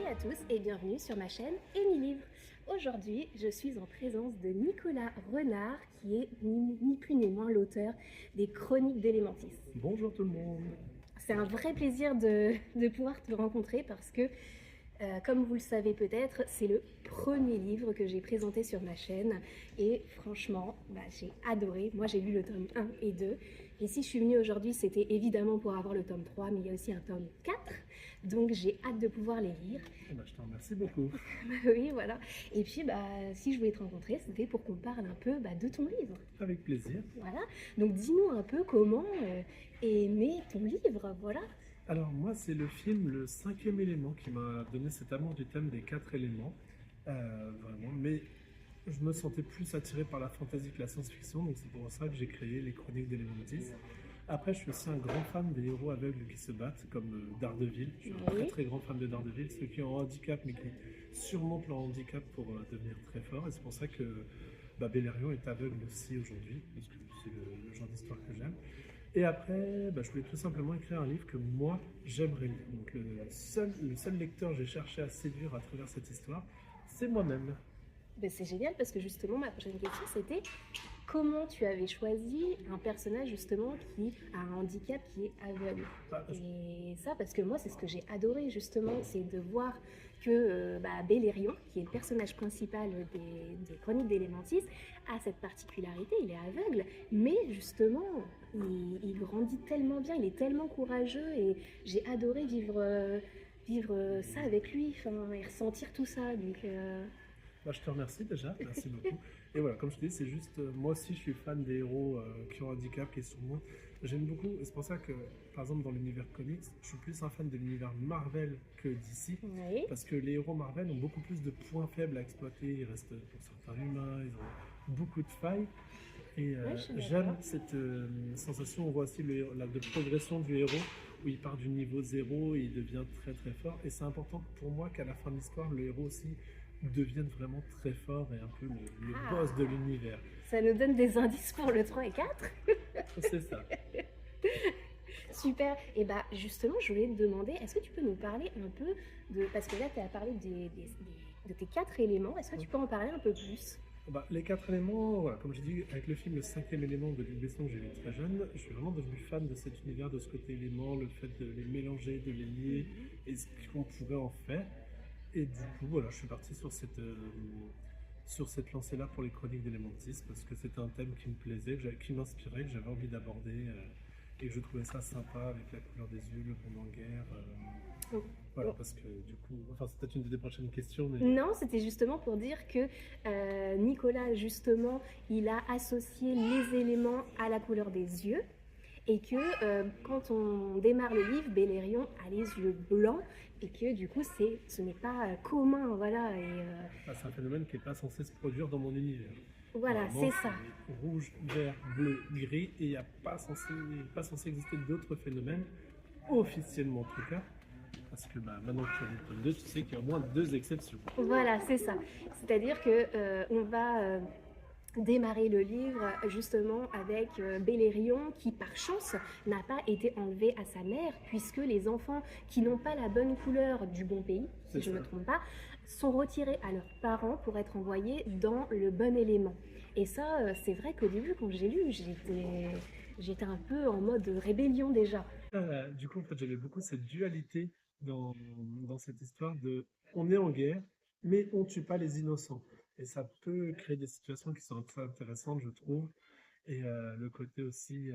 et à tous et bienvenue sur ma chaîne Amy Livre. Aujourd'hui, je suis en présence de Nicolas Renard qui est ni plus ni moins l'auteur des Chroniques d'Elementis. Bonjour tout le monde. C'est un vrai plaisir de pouvoir te rencontrer parce que, comme vous le savez peut-être, c'est le premier livre que j'ai présenté sur ma chaîne et franchement, j'ai adoré. Moi j'ai lu le tome 1 et 2 et si je suis venue aujourd'hui, c'était évidemment pour avoir le tome 3, mais il y a aussi un tome 4, donc j'ai hâte de pouvoir les lire. Je te remercie beaucoup. Oui, voilà. Et puis, si je voulais te rencontrer, c'était pour qu'on parle un peu de ton livre. Avec plaisir. Voilà. Donc, dis-nous un peu comment aimer ton livre, voilà. Alors moi, c'est le film Le cinquième élément qui m'a donné cet amour du thème des 4 éléments. Vraiment. Mais je me sentais plus attiré par la fantasy que la science-fiction, donc c'est pour ça que j'ai créé les Chroniques d'Elementis. Après, je suis aussi un grand fan des héros aveugles qui se battent, comme Daredevil. Je suis un très très grand fan de Daredevil, ceux qui ont un handicap mais qui surmontent leur handicap pour devenir très forts. Et c'est pour ça que Beleriand est aveugle aussi aujourd'hui, parce que c'est le genre d'histoire que j'aime. Et après, je voulais tout simplement écrire un livre que moi, j'aimerais lire. Donc le seul lecteur que j'ai cherché à séduire à travers cette histoire, c'est moi-même. C'est génial parce que justement, ma prochaine question, c'était comment tu avais choisi un personnage justement qui a un handicap qui est aveugle. Et ça, parce que moi, c'est ce que j'ai adoré justement, c'est de voir que Beleriand, qui est le personnage principal des Chroniques d'Elementis, a cette particularité, il est aveugle, mais justement, il grandit tellement bien, il est tellement courageux et j'ai adoré vivre ça avec lui, et ressentir tout ça. Donc, je te remercie déjà, merci beaucoup. Et voilà, comme je te dis, c'est juste, moi aussi je suis fan des héros qui ont un handicap, qui surmontent. J'aime beaucoup, et c'est pour ça que, par exemple, dans l'univers comics, je suis plus un fan de l'univers Marvel que DC, oui. Parce que les héros Marvel ont beaucoup plus de points faibles à exploiter, ils restent pour certains humains, ils ont beaucoup de failles. Et j'aime cette sensation, on voit aussi la progression du héros, où il part du niveau 0 et il devient très très fort. Et c'est important pour moi qu'à la fin de l'histoire, le héros aussi devienne vraiment très fort et un peu le boss de l'univers. Ça nous donne des indices pour le 3 et 4. C'est ça. Super. Et justement, je voulais te demander, est-ce que tu peux nous parler un peu de... Parce que là, tu as parlé de tes 4 éléments. Est-ce que tu peux en parler un peu plus? Les 4 éléments, voilà, comme j'ai dit, avec le film Le cinquième élément de Luc Besson que j'ai vu très jeune, je suis vraiment devenu fan de cet univers, de ce côté élément, le fait de les mélanger, de les lier, et ce qu'on pourrait en faire. Et du coup, voilà, je suis parti sur cette lancée-là pour les Chroniques d'Elementis, parce que c'était un thème qui me plaisait, qui m'inspirait, que j'avais envie d'aborder, et que je trouvais ça sympa avec la couleur des yeux, le monde en guerre. Voilà, parce que du coup, c'est peut-être une des prochaines questions. Mais... Non, c'était justement pour dire que Nicolas, justement, il a associé les éléments à la couleur des yeux. Et que quand on démarre le livre, Beleriand a les yeux blancs et que du coup ce n'est pas commun, voilà. c'est un phénomène qui n'est pas censé se produire dans mon univers. Voilà, c'est ça. Rouge, vert, bleu, gris, et il n'y a pas censé exister d'autres phénomènes, officiellement en tout cas. Parce que maintenant que tu as lu le tome 2, tu sais qu'il y a au moins 2 exceptions. Voilà, c'est ça. C'est-à-dire que on va démarrer le livre justement avec Beleriand qui par chance n'a pas été enlevé à sa mère puisque les enfants qui n'ont pas la bonne couleur du bon pays, si je ne me trompe pas, sont retirés à leurs parents pour être envoyés dans le bon élément. Et ça, c'est vrai qu'au début quand j'ai lu, j'étais un peu en mode rébellion déjà. Du coup, en fait, j'avais beaucoup cette dualité dans cette histoire de on est en guerre, mais on ne tue pas les innocents. Et ça peut créer des situations qui sont très intéressantes, je trouve. Et le côté aussi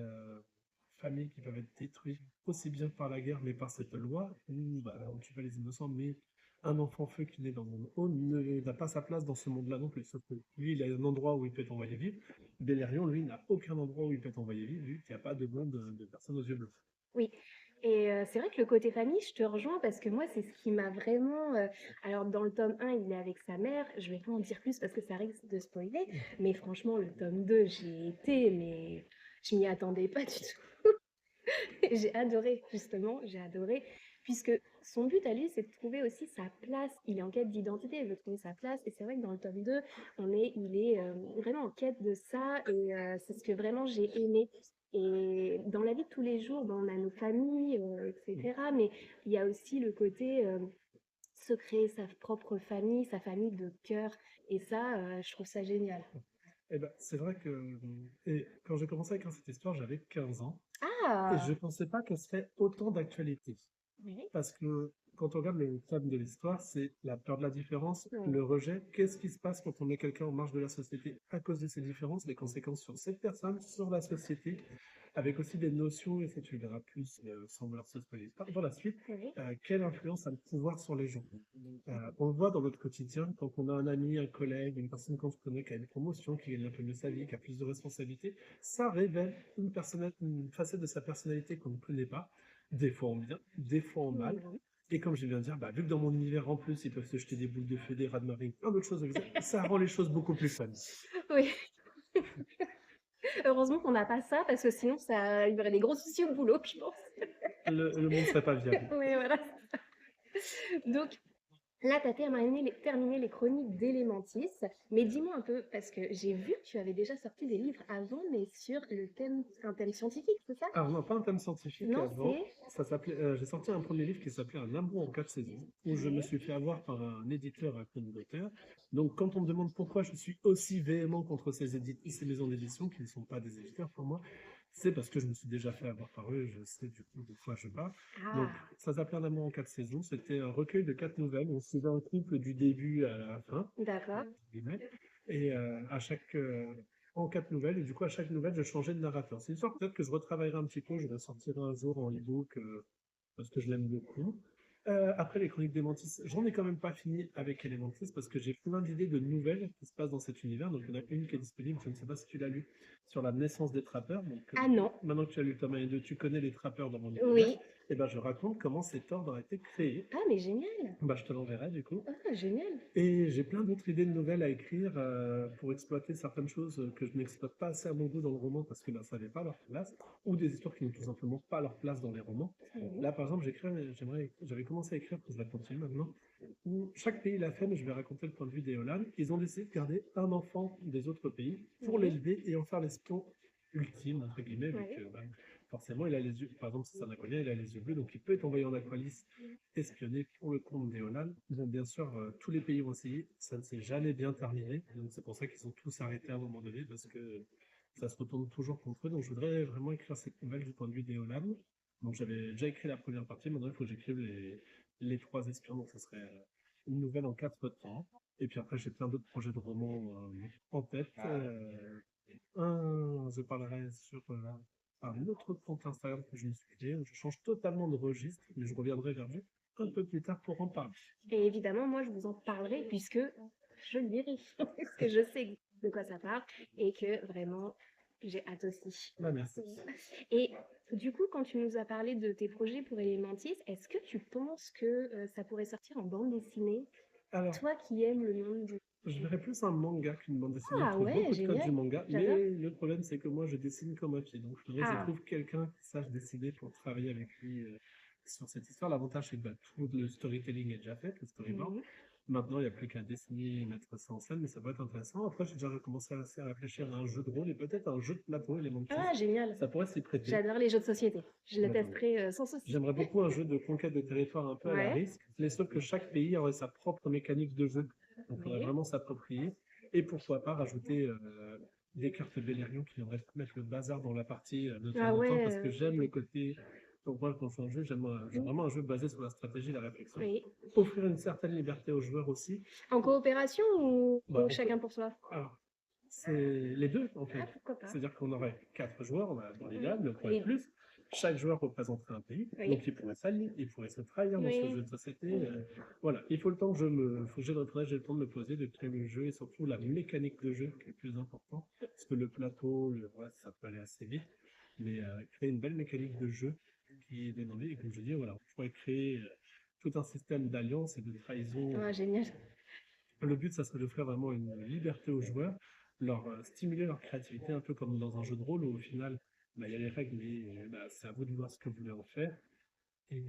familles qui peuvent être détruites aussi bien par la guerre, mais par cette loi, où on ne tue pas les innocents, mais un enfant feu qui naît dans le monde haut n'a pas sa place dans ce monde-là non plus. Sauf que lui, il a un endroit où il peut être envoyé vivre. Beleriand, lui, n'a aucun endroit où il peut être envoyé vivre, vu qu'il n'y a pas de monde de personnes aux yeux bleus. Oui, et c'est vrai que le côté famille, je te rejoins parce que moi, c'est ce qui m'a vraiment... alors, dans le tome 1, il est avec sa mère. Je vais pas en dire plus parce que ça risque de spoiler. Mais franchement, le tome 2, j'y été, mais je m'y attendais pas du tout. J'ai adoré, justement, j'ai adoré. Puisque son but à lui, c'est de trouver aussi sa place. Il est en quête d'identité, il veut trouver sa place. Et c'est vrai que dans le tome 2, il est vraiment en quête de ça. Et c'est ce que vraiment j'ai aimé. Et dans la vie de tous les jours, on a nos familles, etc. Mais il y a aussi le côté se créer sa propre famille, sa famille de cœur. Et ça, je trouve ça génial. Eh ben, c'est vrai que et quand j'ai commencé à écrire cette histoire, j'avais 15 ans et je Ah! ne pensais pas qu'elle serait autant d'actualité. Oui. Parce que quand on regarde le thème de l'histoire, c'est la peur de la différence, Oui. le rejet. Qu'est-ce qui se passe quand on met quelqu'un en marge de la société à cause de ces différences, les conséquences sur cette personne, sur la société, avec aussi des notions, et ça tu le verras plus sans vouloir se spoiler dans la suite, Oui. quelle influence a le pouvoir sur les gens. On le voit dans notre quotidien, quand on a un ami, un collègue, une personne qu'on connaît qui a une promotion, qui gagne un peu mieux sa vie, qui a plus de responsabilités, ça révèle une facette de sa personnalité qu'on ne connaît pas, des fois en bien, des fois en mal. Oui. Et comme je viens de dire, bah, vu que dans mon univers en plus, ils peuvent se jeter des boules de feu, des rats de marée, plein d'autres choses, ça rend les choses beaucoup plus fun. Oui. Heureusement qu'on n'a pas ça parce que sinon il y aurait des gros soucis au boulot, je pense. Le monde serait pas viable. Oui, voilà. Donc, là, tu as terminé les chroniques d'Elementis, mais dis-moi un peu, parce que j'ai vu que tu avais déjà sorti des livres avant, mais sur un thème scientifique, c'est ça? Alors non, pas un thème scientifique Non, avant. c'est... Ça s'appelait, j'ai sorti un premier livre qui s'appelait Un amour en 4 saisons, où je me Ouais. suis fait avoir par un éditeur à compte d'auteur. Donc quand on me demande pourquoi je suis aussi véhément contre ces maisons d'édition, qui ne sont pas des éditeurs pour moi, c'est parce que je me suis déjà fait avoir par eux, je sais du coup de quoi je parle. Donc Ah, ça s'appelait Un amour en 4 saisons, c'était un recueil de 4 nouvelles, on suivait un couple du début à la fin, d'accord. guillemets. Et en 4 nouvelles, et du coup, à chaque nouvelle, je changeais de narrateur. C'est une sorte peut-être que je retravaillerai un petit peu, je la sortirai un jour en e-book, parce que je l'aime beaucoup. Après les Chroniques d'Elementis, j'en ai quand même pas fini avec Elementis, parce que j'ai plein d'idées de nouvelles qui se passent dans cet univers. Donc, il y en a une qui est disponible, je ne sais pas si tu l'as lu, sur la naissance des trappeurs. Donc, Ah non, maintenant que tu as lu Thomas et 2, tu connais les trappeurs dans mon univers. oui. Et ben, je raconte comment cet ordre a été créé. Ah, mais génial. Bah, je te l'enverrai du coup. Ah, génial. Et j'ai plein d'autres idées de nouvelles à écrire pour exploiter certaines choses que je n'exploite pas assez à mon goût dans le roman parce que ça n'avait pas leur place, ou des histoires qui n'ont tout simplement pas leur place dans les romans. Mhm. Là, par exemple, j'avais commencé à écrire, que je vais continuer maintenant, où chaque pays l'a fait, mais je vais raconter le point de vue des Hollandes. Ils ont décidé de garder un enfant des autres pays pour Oui. l'élever et en faire l'espion ultime, entre guillemets, vu Oui. que forcément, il a les yeux, par exemple, si c'est un Aqualien, il a les yeux bleus, donc il peut être envoyé en Aqualis espionner pour le compte des Hollandes. Bon, bien sûr, tous les pays ont essayé, ça ne s'est jamais bien terminé, donc c'est pour ça qu'ils ont tous arrêté à un moment donné, parce que ça se retourne toujours contre eux, donc je voudrais vraiment écrire cette nouvelle du point de vue des Hollandes. Donc j'avais déjà écrit la première partie, maintenant il faut que j'écrive les 3 espions, donc ça serait une nouvelle en 4 temps. Et puis après, j'ai plein d'autres projets de romans en tête. Je parlerai sur un autre compte Instagram que je me suis créé, où je change totalement de registre, mais je reviendrai vers vous un peu plus tard pour en parler. Et évidemment, moi, je vous en parlerai puisque je le lirai. Parce que je sais de quoi ça parle et que vraiment, j'ai hâte aussi. Bah, merci. Et du coup, quand tu nous as parlé de tes projets pour Elementis, est-ce que tu penses que ça pourrait sortir en bande dessinée? Alors, Toi qui aimes le monde du... je verrais plus un manga qu'une bande dessinée. Je Ah trouve ouais, beaucoup de codes du génial. manga, J'adore. mais le problème c'est que moi je dessine comme un pied. Donc je voudrais que je Ah, trouve quelqu'un qui sache dessiner pour travailler avec lui sur cette histoire. L'avantage c'est que tout le storytelling est déjà fait, le storyboard. mhm. Maintenant il n'y a plus qu'à dessiner et mettre ça en scène, mais ça peut être intéressant. Après j'ai déjà commencé à réfléchir à un jeu de rôle et peut-être un jeu de plateau, Elementis. Ah, génial. Ça pourrait s'y prêter. J'adore les jeux de société. Je le Ouais. testerai sans souci. J'aimerais beaucoup un jeu de conquête de territoire un peu à la Ouais. risque, mais sauf que chaque pays aurait sa propre mécanique de jeu. Donc il faudrait Oui. vraiment s'approprier. Et pourquoi pas rajouter des cartes Beleriand qui viendraient mettre le bazar dans la partie de temps Ah en temps, ouais. parce que j'aime le côté. Donc moi, quand je fais un jeu, j'aime vraiment un jeu basé sur la stratégie et la réflexion. Oui. Offrir une certaine liberté aux joueurs aussi. En coopération ou Bah, chacun pour soi? Alors, c'est les deux, en fait. Ah, pourquoi pas. C'est-à-dire qu'on aurait 4 joueurs dans l'idéal, mais on pourrait Oui. être plus. Chaque joueur représenterait un pays, Oui. donc il pourrait s'allier, il pourrait se trahir dans ce Oui. jeu de société. Voilà, il faut le temps que j'ai le temps de me poser, de créer le jeu et surtout la mécanique de jeu qui est le plus important. Parce que le plateau, ça peut aller assez vite, mais créer une belle mécanique de jeu qui est demandée. Et comme je dis, voilà, on pourrait créer tout un système d'alliance et de trahison. Ah, génial. Le but, ça serait d'offrir vraiment une liberté aux joueurs, leur stimuler leur créativité, un peu comme dans un jeu de rôle où au final, il y a les règles, mais c'est à vous de voir ce que vous voulez en faire. Et,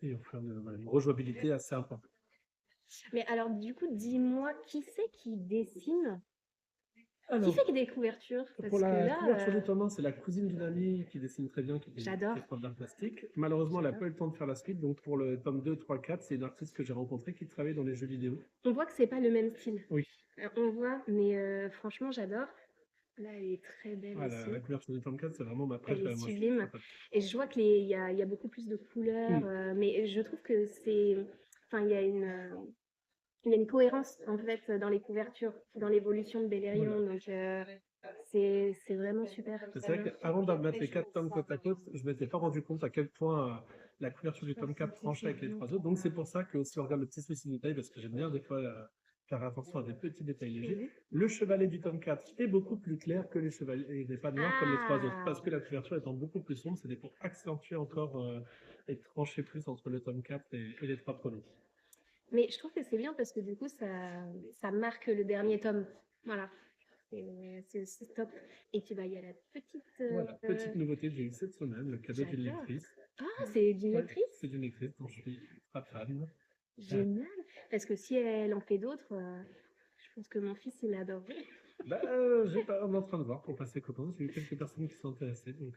et offrir une rejouabilité assez importante. Mais alors, du coup, dis-moi, qui c'est qui dessine Qui Alors, fait des couvertures? pour Parce que la là, couverture du tome 1, c'est la cousine d'une amie qui dessine très bien, qui j'adore, est prof d'art plastique. Malheureusement, elle n'a j'adore. pas eu le temps de faire la suite, donc pour le tome 2, 3, 4, c'est une artiste que j'ai rencontrée qui travaille dans les jeux vidéo. On voit que c'est pas le même style. Oui, On voit, mais franchement, j'adore. Là, elle est très belle voilà, la aussi. couverture du tome 4, c'est vraiment ma Elle est préférée. Moi, je suis sublime. très fan. Et je vois il y a beaucoup plus de couleurs, Hmm, mais je trouve que c'est, enfin, il y a une cohérence en fait dans les couvertures, dans l'évolution de voilà. Beleriand. Donc, c'est vraiment super. C'est vrai qu'avant de mettre les 4 tomes côte à côte, je ne m'étais pas rendu compte à quel point la couverture du tome 4 tranchait avec les 3 autres. Donc c'est pour ça que si on regarde le petit souci de détail, parce que j'aime bien des fois faire attention à des petits détails légers, Mhm. le chevalet du tome 4 est beaucoup plus clair que les chevalets, et n'est pas noir comme les 3 autres. Parce Ah! que la couverture étant beaucoup plus sombre, c'était pour accentuer encore et trancher plus entre le tome 4 et les 3 premiers. Mais je trouve que c'est bien parce que du coup, ça marque le dernier tome. Voilà. C'est top. Et puis, bah, il y a la petite. Voilà, petite nouveauté que j'ai eu cette semaine, le cadeau d'une J'adore. lectrice. Ah, c'est d'une Ouais, lectrice? c'est d'une lectrice dont je suis très fan. Génial. Parce que si elle en fait d'autres, je pense que mon fils, il adorerait. Bah, j'ai pas, on est en train de voir pour passer commande. J'ai eu quelques personnes qui sont intéressées, donc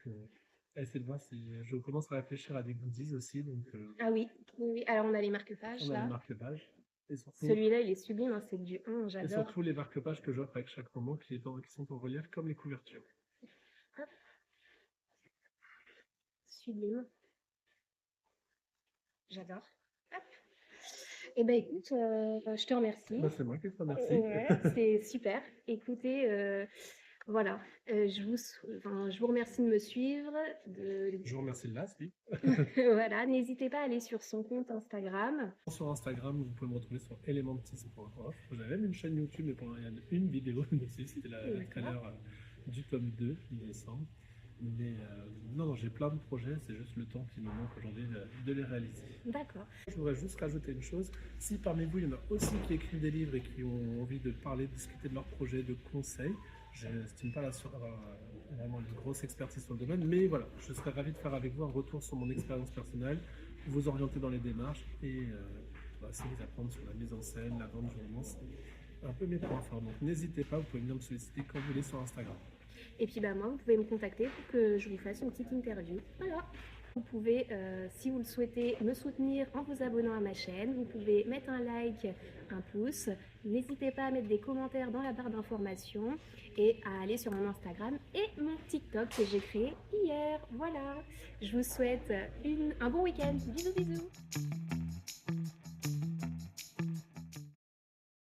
à essayer de voir si je commence à réfléchir à des goodies aussi. Donc, Ah oui, oui, oui. Alors, on a les marque-pages on a les là. marque-pages Celui-là, il est sublime, hein, c'est du 1, et j'adore. surtout les marque-pages que j'offre avec chaque roman qui sont en relief comme les couvertures. Hop, sublime, j'adore. Hop. Eh ben écoute, je te remercie. Bah, c'est moi qui te remercie. Ouais, c'est super. Écoutez, voilà, je vous remercie de me suivre. Je vous remercie de là, si. Voilà, n'hésitez pas à aller sur son compte Instagram. Sur Instagram, vous pouvez me retrouver sur elementis.off. J'avais même une chaîne YouTube, mais pour il y a une vidéo dessus, c'était la D'accord. trailer du tome 2, il me semble. Mais non, non, j'ai plein de projets, c'est juste le temps qui me manque aujourd'hui de les réaliser. D'accord. Je voudrais juste rajouter une chose. Si parmi vous, il y en a aussi qui écrivent des livres et qui ont envie de parler, de discuter de leurs projets, de conseils, je n'estime pas avoir vraiment une grosse expertise sur le domaine, mais voilà, je serais ravi de faire avec vous un retour sur mon expérience personnelle, vous orienter dans les démarches et si vous apprendre sur la mise en scène, la vente du roman, c'est un peu mes points forts. Donc n'hésitez pas, vous pouvez venir me solliciter quand vous voulez sur Instagram. Et puis bah moi, vous pouvez me contacter pour que je vous fasse une petite interview. Voilà. Vous pouvez, si vous le souhaitez, me soutenir en vous abonnant à ma chaîne. Vous pouvez mettre un like, un pouce. N'hésitez pas à mettre des commentaires dans la barre d'informations et à aller sur mon Instagram et mon TikTok que j'ai créé hier. Voilà. Je vous souhaite un bon week-end. Bisous, bisous.